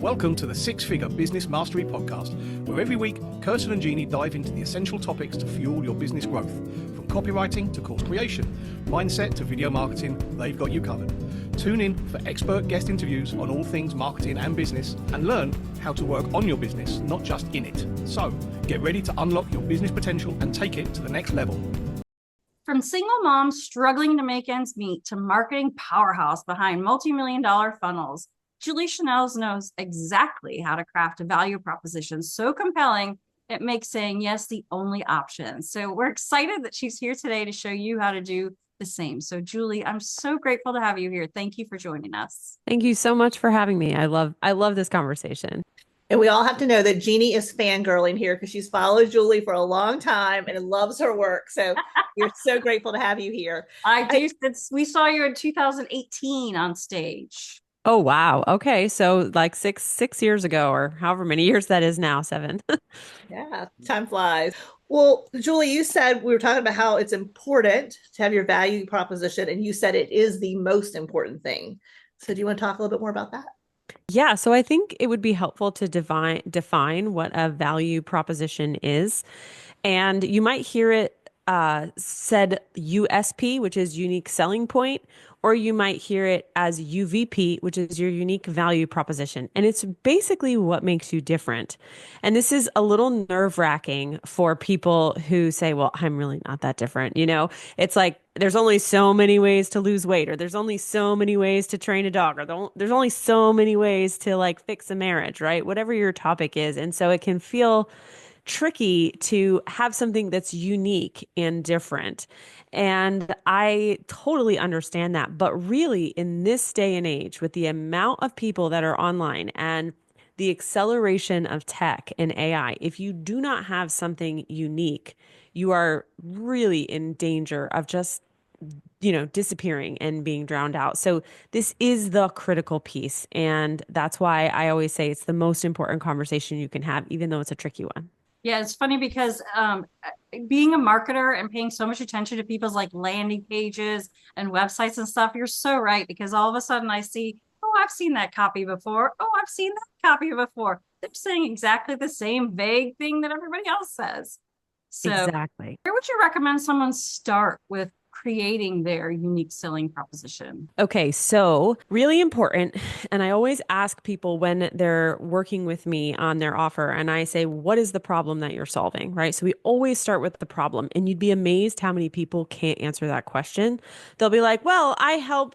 Welcome to the Six Figure Business Mastery Podcast, where every week, Kirsten and Jeannie dive into the essential topics to fuel your business growth. From copywriting to course creation, mindset to video marketing, they've got you covered. Tune in for expert guest interviews on all things marketing and business, and learn how to work on your business, not just in it. So, get ready to unlock your business potential and take it to the next level. From single moms struggling to make ends meet to marketing powerhouse behind multi-million-dollar funnels, Julie Chenell knows exactly how to craft a value proposition so compelling it makes saying yes the only option. So we're excited that she's here today to show you how to do the same. So Julie, I'm so grateful to have you here. Thank you for joining us. Thank you so much for having me. I love this conversation. And we all have to know that Jeannie is fangirling here because she's followed Julie for a long time and loves her work. So we're so grateful to have you here. I do. We saw you in 2018 on stage. Oh, wow. Okay. So like six years ago, or however many years that is now, 7. Yeah, time flies. Well, Julie, you said we were talking about how it's important to have your value proposition, and you said it is the most important thing. So do you want to talk a little bit more about that? Yeah. So I think it would be helpful to define what a value proposition is. And you might hear it said USP, which is unique selling point, or you might hear it as UVP, which is your unique value proposition. And it's basically what makes you different. And this is a little nerve-wracking for people who say, well, I'm really not that different. You know, it's like there's only so many ways to lose weight, or there's only so many ways to train a dog, or there's only so many ways to like fix a marriage, right? Whatever your topic is. And so it can feel tricky to have something that's unique and different. And I totally understand that. But really, in this day and age, with the amount of people that are online and the acceleration of tech and AI, if you do not have something unique, you are really in danger of just disappearing and being drowned out. So this is the critical piece. And that's why I always say it's the most important conversation you can have, even though it's a tricky one. Yeah, it's funny because being a marketer and paying so much attention to people's like landing pages and websites and stuff, you're so right. Because all of a sudden I see, oh, I've seen that copy before. Oh, I've seen that copy before. They're saying exactly the same vague thing that everybody else says. So exactly. Where would you recommend someone start with creating their unique selling proposition? Okay, so really important. And I always ask people when they're working with me on their offer, and I say, what is the problem that you're solving, right? So we always start with the problem, and you'd be amazed how many people can't answer that question. They'll be like, well, I help,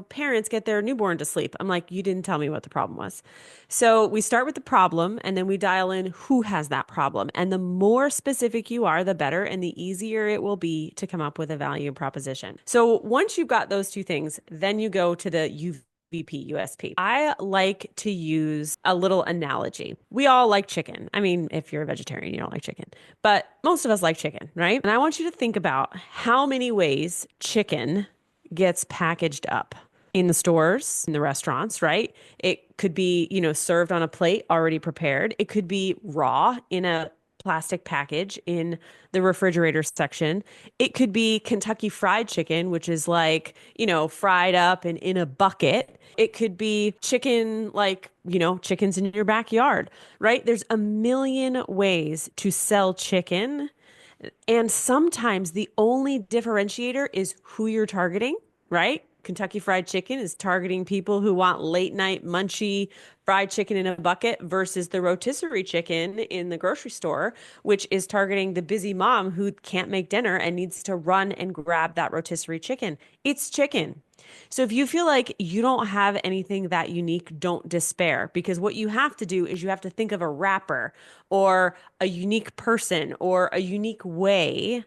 parents get their newborn to sleep. I'm like, you didn't tell me what the problem was. So we start with the problem, and then we dial in who has that problem. And the more specific you are, the better, and the easier it will be to come up with a value proposition. So once you've got those two things, then you go to the UVP, USP. I like to use a little analogy. We all like chicken. I mean, if you're a vegetarian, you don't like chicken, but most of us like chicken, right? And I want you to think about how many ways chicken gets packaged up in the stores, in the restaurants, right? It could be, served on a plate already prepared. It could be raw in a plastic package in the refrigerator section. It could be Kentucky Fried Chicken, which is like, fried up and in a bucket. It could be chicken, like, chickens in your backyard, right? There's a million ways to sell chicken. And sometimes the only differentiator is who you're targeting, right? Kentucky Fried Chicken is targeting people who want late night munchy fried chicken in a bucket versus the rotisserie chicken in the grocery store, which is targeting the busy mom who can't make dinner and needs to run and grab that rotisserie chicken. It's chicken. So if you feel like you don't have anything that unique, don't despair, because what you have to do is you have to think of a wrapper or a unique person or a unique way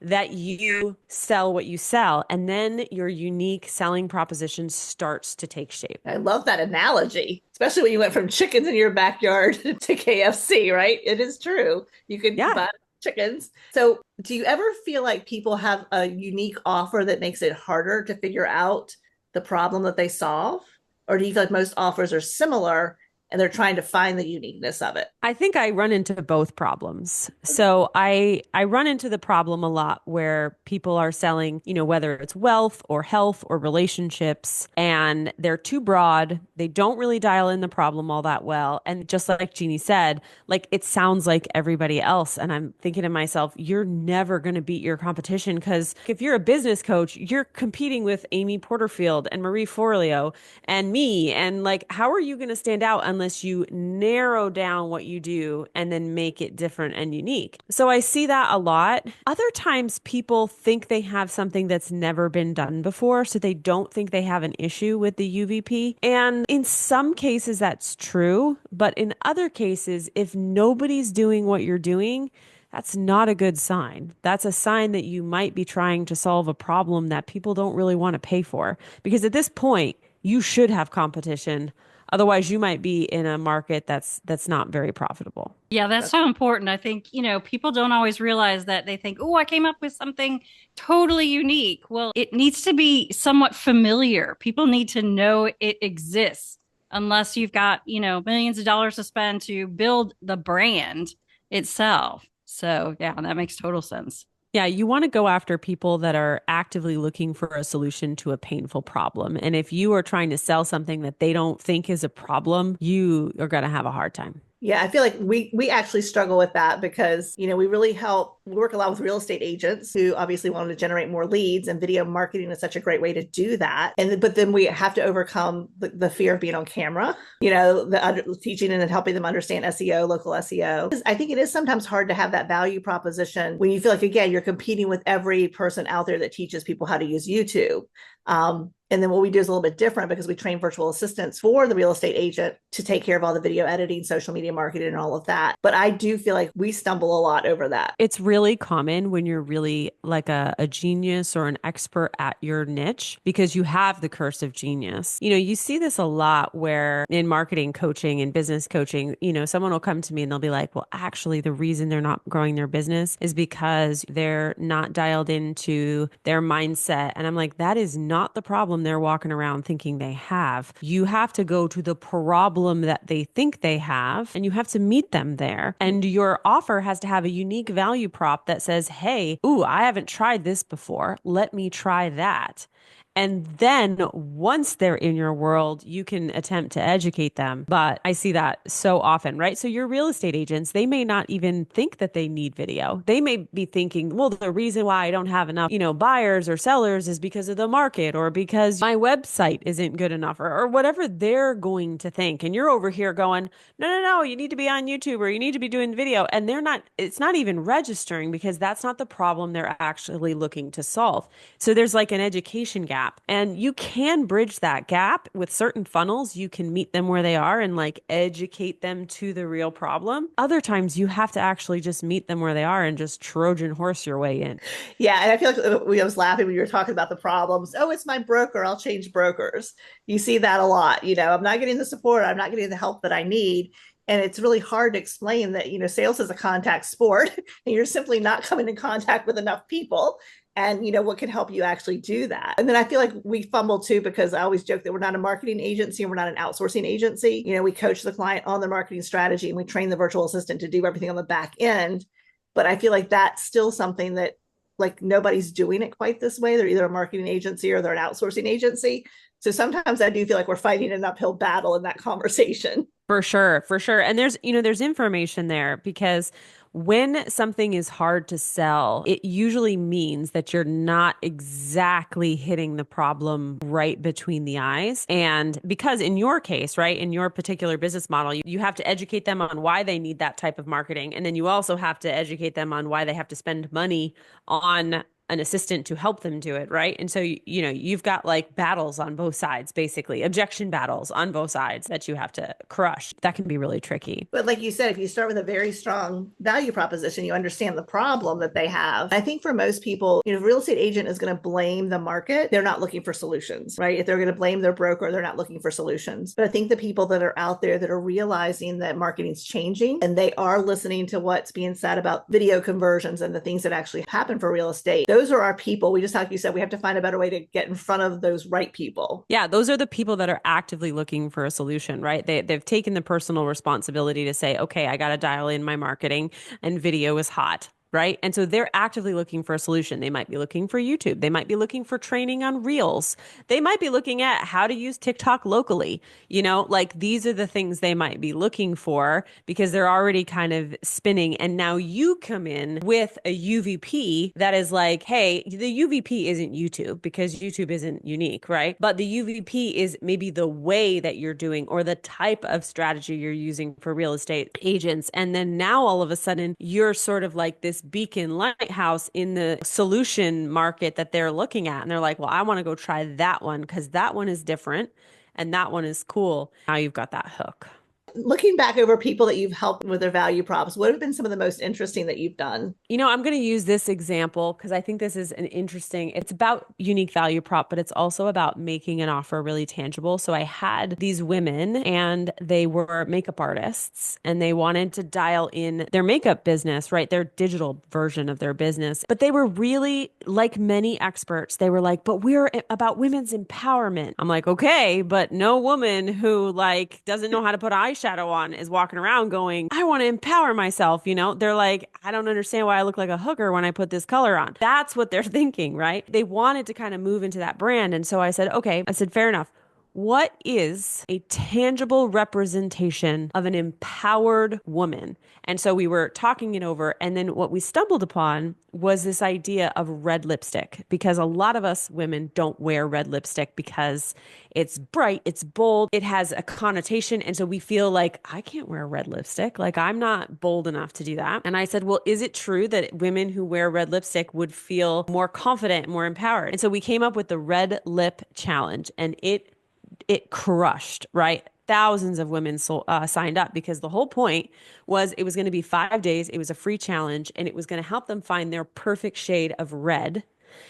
that you sell what you sell, and then your unique selling proposition starts to take shape. I love that analogy, especially when you went from chickens in your backyard to KFC, right? It is true. You can buy chickens. So do you ever feel like people have a unique offer that makes it harder to figure out the problem that they solve? Or do you feel like most offers are similar and they're trying to find the uniqueness of it? I think I run into both problems. So I run into the problem a lot where people are selling, whether it's wealth or health or relationships, and they're too broad. They don't really dial in the problem all that well. And just like Jeannie said, like it sounds like everybody else. And I'm thinking to myself, you're never going to beat your competition, because if you're a business coach, you're competing with Amy Porterfield and Marie Forleo and me. And like, how are you going to stand out unless you narrow down what you do and then make it different and unique? So I see that a lot. Other times people think they have something that's never been done before, so they don't think they have an issue with the UVP. And in some cases that's true, but in other cases, if nobody's doing what you're doing, that's not a good sign. That's a sign that you might be trying to solve a problem that people don't really want to pay for. Because at this point, you should have competition. Otherwise, you might be in a market that's not very profitable. Yeah, that's so important. I think, people don't always realize that. They think, oh, I came up with something totally unique. Well, it needs to be somewhat familiar. People need to know it exists, unless you've got, millions of dollars to spend to build the brand itself. So yeah, that makes total sense. Yeah, you want to go after people that are actively looking for a solution to a painful problem. And if you are trying to sell something that they don't think is a problem, you are going to have a hard time. Yeah, I feel like we actually struggle with that because, we work a lot with real estate agents who obviously want to generate more leads, and video marketing is such a great way to do that. But then we have to overcome the fear of being on camera, teaching and helping them understand SEO, local SEO. I think it is sometimes hard to have that value proposition when you feel like, again, you're competing with every person out there that teaches people how to use YouTube. And then what we do is a little bit different because we train virtual assistants for the real estate agent to take care of all the video editing, social media marketing, and all of that. But I do feel like we stumble a lot over that. It's really common when you're really like a genius or an expert at your niche, because you have the curse of genius. You see this a lot where in marketing coaching and business coaching, someone will come to me and they'll be like, well, actually, the reason they're not growing their business is because they're not dialed into their mindset. And I'm like, that is not the problem they're walking around thinking they have. You have to go to the problem that they think they have, and you have to meet them there. And your offer has to have a unique value prop that says, hey, ooh, I haven't tried this before. Let me try that. And then once they're in your world, you can attempt to educate them. But I see that so often, right? So your real estate agents, they may not even think that they need video. They may be thinking, well, the reason why I don't have enough, buyers or sellers is because of the market, or because my website isn't good enough, or whatever they're going to think. And you're over here going, no, you need to be on YouTube, or you need to be doing video. And it's not even registering, because that's not the problem they're actually looking to solve. So there's like an education gap. And you can bridge that gap with certain funnels. You can meet them where they are and like educate them to the real problem. Other times you have to actually just meet them where they are and just Trojan horse your way in. Yeah. And I feel like I was laughing when you were talking about the problems. Oh, it's my broker. I'll change brokers. You see that a lot. I'm not getting the support. I'm not getting the help that I need. And it's really hard to explain that, sales is a contact sport and you're simply not coming in contact with enough people. And, what can help you actually do that? And then I feel like we fumble too, because I always joke that we're not a marketing agency and we're not an outsourcing agency. We coach the client on their marketing strategy and we train the virtual assistant to do everything on the back end. But I feel like that's still something that like nobody's doing it quite this way. They're either a marketing agency or they're an outsourcing agency. So sometimes I do feel like we're fighting an uphill battle in that conversation. For sure. And there's information there, because when something is hard to sell, it usually means that you're not exactly hitting the problem right between the eyes. And because in your case, right, in your particular business model, you have to educate them on why they need that type of marketing. And then you also have to educate them on why they have to spend money on an assistant to help them do it, right? And so, you've got like battles on both sides, basically, objection battles on both sides that you have to crush. That can be really tricky. But like you said, if you start with a very strong value proposition, you understand the problem that they have. I think for most people, if a real estate agent is going to blame the market, they're not looking for solutions, right? If they're going to blame their broker, they're not looking for solutions. But I think the people that are out there that are realizing that marketing's changing and they are listening to what's being said about video conversions and the things that actually happen for real estate, those are our people. We just, like you said, we have to find a better way to get in front of those right people. Yeah, those are the people that are actively looking for a solution, right? They've taken the personal responsibility to say, okay, I got to dial in my marketing and video is hot. Right. And so they're actively looking for a solution. They might be looking for YouTube. They might be looking for training on Reels. They might be looking at how to use TikTok locally. Like these are the things they might be looking for because they're already kind of spinning. And now you come in with a UVP that is like, hey, the UVP isn't YouTube because YouTube isn't unique, right? But the UVP is maybe the way that you're doing or the type of strategy you're using for real estate agents. And then now all of a sudden you're sort of like this beacon lighthouse in the solution market that they're looking at. And they're like, well, I want to go try that one because that one is different and that one is cool. Now you've got that hook. Looking back over people that you've helped with their value props, what have been some of the most interesting that you've done? I'm going to use this example because I think this is it's about unique value prop, but it's also about making an offer really tangible. So I had these women and they were makeup artists and they wanted to dial in their makeup business, right? Their digital version of their business. But they were really like many experts. They were like, but we're about women's empowerment. I'm like, okay, but no woman who doesn't know how to put eyeshadow on is walking around going, I want to empower myself. They're like, I don't understand why I look like a hooker when I put this color on. That's what they're thinking, right? They wanted to kind of move into that brand. And so I said, okay, fair enough. What is a tangible representation of an empowered woman? And so we were talking it over. And then what we stumbled upon was this idea of red lipstick, because a lot of us women don't wear red lipstick because it's bright, it's bold, it has a connotation. And so we feel like, I can't wear red lipstick. Like, I'm not bold enough to do that. And I said, well, is it true that women who wear red lipstick would feel more confident, more empowered? And so we came up with the Red Lip Challenge, and it crushed, right? Thousands of women signed up because the whole point was it was going to be 5 days. It was a free challenge and it was going to help them find their perfect shade of red.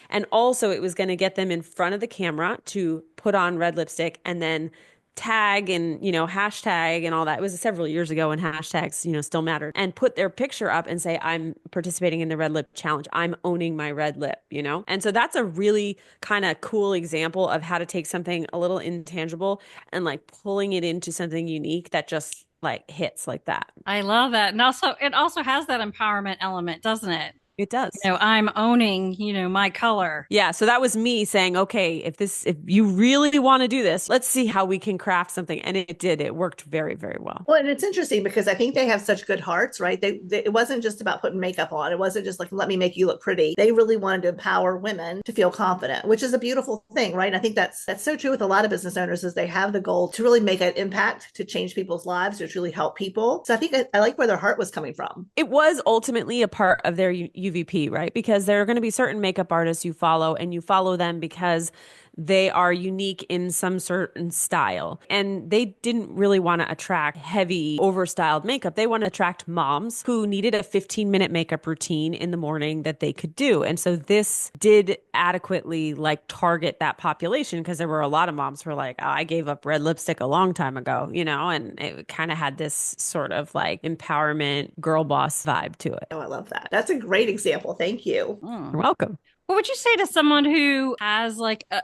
And also it was going to get them in front of the camera to put on red lipstick and then tag and, hashtag and all that. It was several years ago and hashtags, still mattered, and put their picture up and say, I'm participating in the Red Lip Challenge. I'm owning my red lip, And so that's a really kind of cool example of how to take something a little intangible and pulling it into something unique that just hits like that. I love that. And also, it also has that empowerment element, doesn't it? It does. I'm owning, my color. Yeah. So that was me saying, okay, if you really want to do this, let's see how we can craft something. And it did. It worked very, very well. Well, and it's interesting because I think they have such good hearts, right? It wasn't just about putting makeup on. It wasn't just let me make you look pretty. They really wanted to empower women to feel confident, which is a beautiful thing, right? And I think that's so true with a lot of business owners is they have the goal to really make an impact, to change people's lives, to truly help people. So I think I like where their heart was coming from. It was ultimately a part of their UVP, right? Because there are going to be certain makeup artists you follow, and you follow them because they are unique in some certain style. And they didn't really want to attract heavy, overstyled makeup. They want to attract moms who needed a 15-minute makeup routine in the morning that they could do. And so this did adequately target that population, because there were a lot of moms who were like, oh, I gave up red lipstick a long time ago, and it kind of had this sort of empowerment girl boss vibe to it. Oh, I love that. That's a great example. Thank you. You're welcome. What would you say to someone who has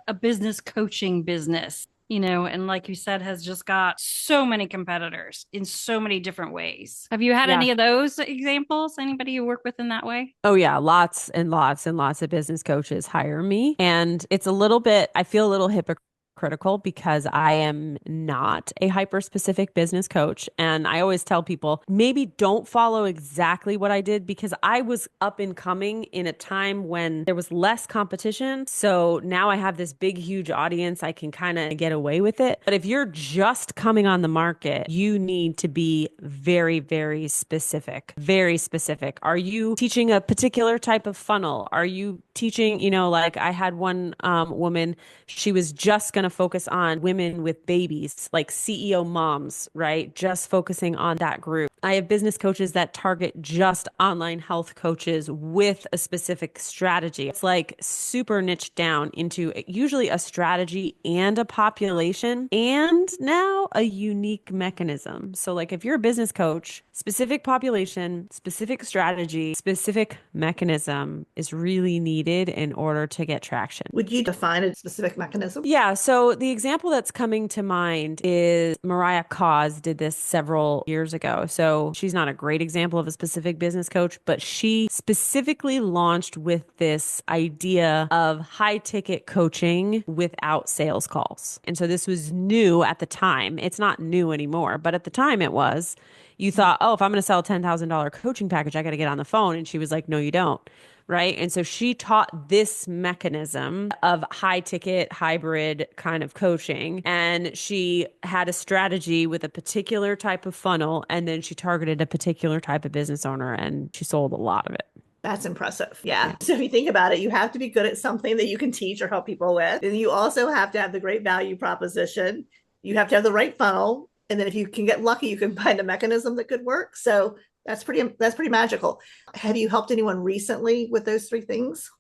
a business coaching business, and like you said, has just got so many competitors in so many different ways? Have you had any of those examples? Anybody you work with in that way? Oh yeah, lots and lots and lots of business coaches hire me. And it's I feel a little hypocritical because I am not a hyper-specific business coach. And I always tell people, maybe don't follow exactly what I did, because I was up and coming in a time when there was less competition. So now I have this big, huge audience. I can kind of get away with it. But if you're just coming on the market, you need to be very, very specific. Very specific. Are you teaching a particular type of funnel? Are you teaching, I had one woman, she was just going to focus on women with babies, like CEO moms, right? Just focusing on that group. I have business coaches that target just online health coaches with a specific strategy. It's like super niche down into usually a strategy and a population and now a unique mechanism. So like if you're a business coach, specific population, specific strategy, specific mechanism is really needed in order to get traction. Would you define a specific mechanism? Yeah. So the example that's coming to mind is Mariah Cause did this several years ago. So she's not a great example of a specific business coach, but she specifically launched with this idea of high ticket coaching without sales calls. And so this was new at the time. It's not new anymore, but at the time it was. You thought, oh, if I'm going to sell a $10,000 coaching package, I got to get on the phone. And she was like, no, you don't. Right. And so she taught this mechanism of high ticket hybrid kind of coaching. And she had a strategy with a particular type of funnel. And then she targeted a particular type of business owner and she sold a lot of it. That's impressive. Yeah. So if you think about it, you have to be good at something that you can teach or help people with. And you also have to have the great value proposition. You have to have the right funnel. And then if you can get lucky, you can find a mechanism that could work. So that's pretty magical. Have you helped anyone recently with those three things?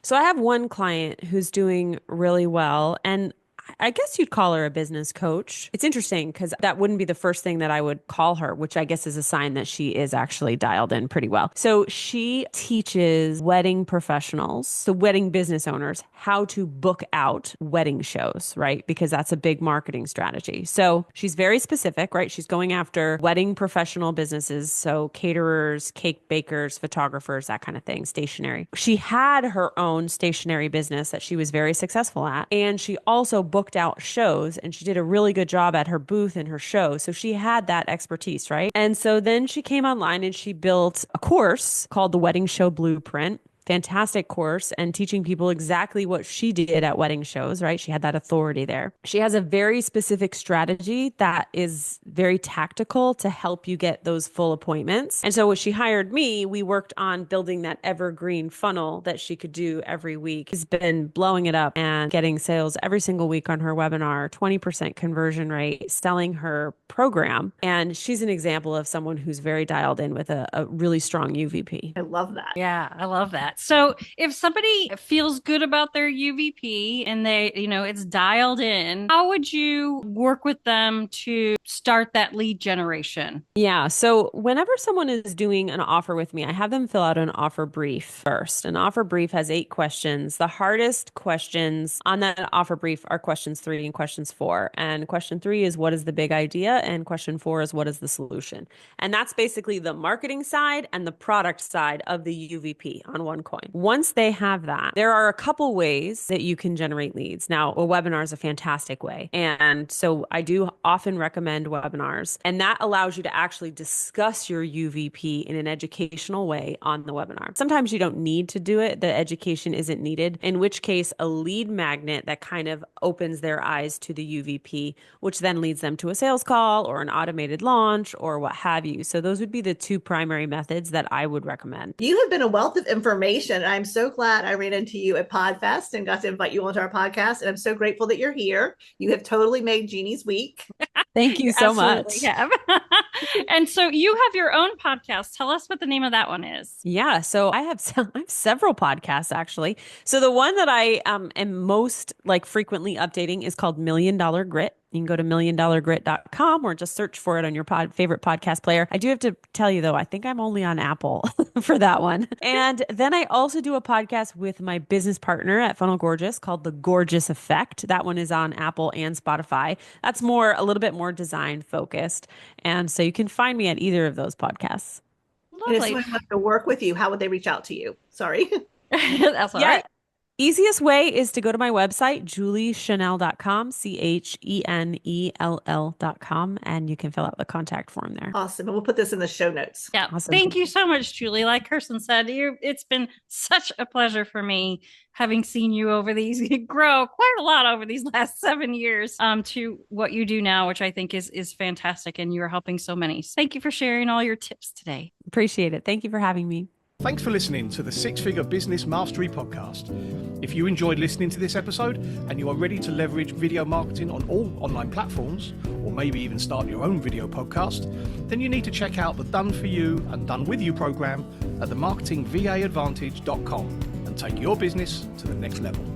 So I have one client who's doing really well, and I guess you'd call her a business coach. It's interesting because that wouldn't be the first thing that I would call her, which I guess is a sign that she is actually dialed in pretty well. So she teaches wedding professionals, so wedding business owners, how to book out wedding shows, right? Because that's a big marketing strategy. So she's very specific, right? She's going after wedding professional businesses. So caterers, cake bakers, photographers, that kind of thing, stationery. She had her own stationery business that she was very successful at. And she also booked out shows and she did a really good job at her booth and her show. So she had that expertise, right? And so then she came online and she built a course called the Wedding Show Blueprint. Fantastic course and teaching people exactly what she did at wedding shows, right? She had that authority there. She has a very specific strategy that is very tactical to help you get those full appointments. And so when she hired me, we worked on building that evergreen funnel that she could do every week. She's been blowing it up and getting sales every single week on her webinar, 20% conversion rate, selling her program. And she's an example of someone who's very dialed in with a really strong UVP. I love that. Yeah, I love that. So if somebody feels good about their UVP and they, it's dialed in, how would you work with them to start that lead generation? Yeah. So whenever someone is doing an offer with me, I have them fill out an offer brief first. An offer brief has 8 questions. The hardest questions on that offer brief are questions 3 and questions 4. And question 3 is what is the big idea? And question 4 is what is the solution? And that's basically the marketing side and the product side of the UVP on one coin. Once they have that, there are a couple ways that you can generate leads. Now, a webinar is a fantastic way. And so I do often recommend webinars, and that allows you to actually discuss your UVP in an educational way on the webinar. Sometimes you don't need to do it. The education isn't needed, in which case a lead magnet that kind of opens their eyes to the UVP, which then leads them to a sales call or an automated launch or what have you. So those would be the 2 primary methods that I would recommend. You have been a wealth of information. I'm so glad I ran into you at PodFest and got to invite you onto our podcast. And I'm so grateful that you're here. You have totally made Jeannie's week. Thank you so much. Have. And so you have your own podcast. Tell us what the name of that one is. Yeah. So I have several podcasts actually. So the one that I am most frequently updating is called $1 Million Grit. You can go to milliondollargrit.com or just search for it on your favorite podcast player. I do have to tell you, though, I think I'm only on Apple for that one. And then I also do a podcast with my business partner at Funnel Gorgeous called The Gorgeous Effect. That one is on Apple and Spotify. That's a little bit more design focused. And so you can find me at either of those podcasts. Lovely. And if someone wants to work with you, how would they reach out to you? Sorry. That's all right. Easiest way is to go to my website, juliechenell.com, CHENELL.com, and you can fill out the contact form there. Awesome. And we'll put this in the show notes. Yeah. Awesome. Thank you so much, Julie. Like Kirsten said, it's been such a pleasure for me having seen you grow quite a lot over these last 7 years to what you do now, which I think is fantastic. And you're helping so many. So thank you for sharing all your tips today. Appreciate it. Thank you for having me. Thanks for listening to the Six Figure Business Mastery Podcast. If you enjoyed listening to this episode and you are ready to leverage video marketing on all online platforms, or maybe even start your own video podcast, then you need to check out the Done For You and Done With You program at themarketingvaadvantage.com and take your business to the next level.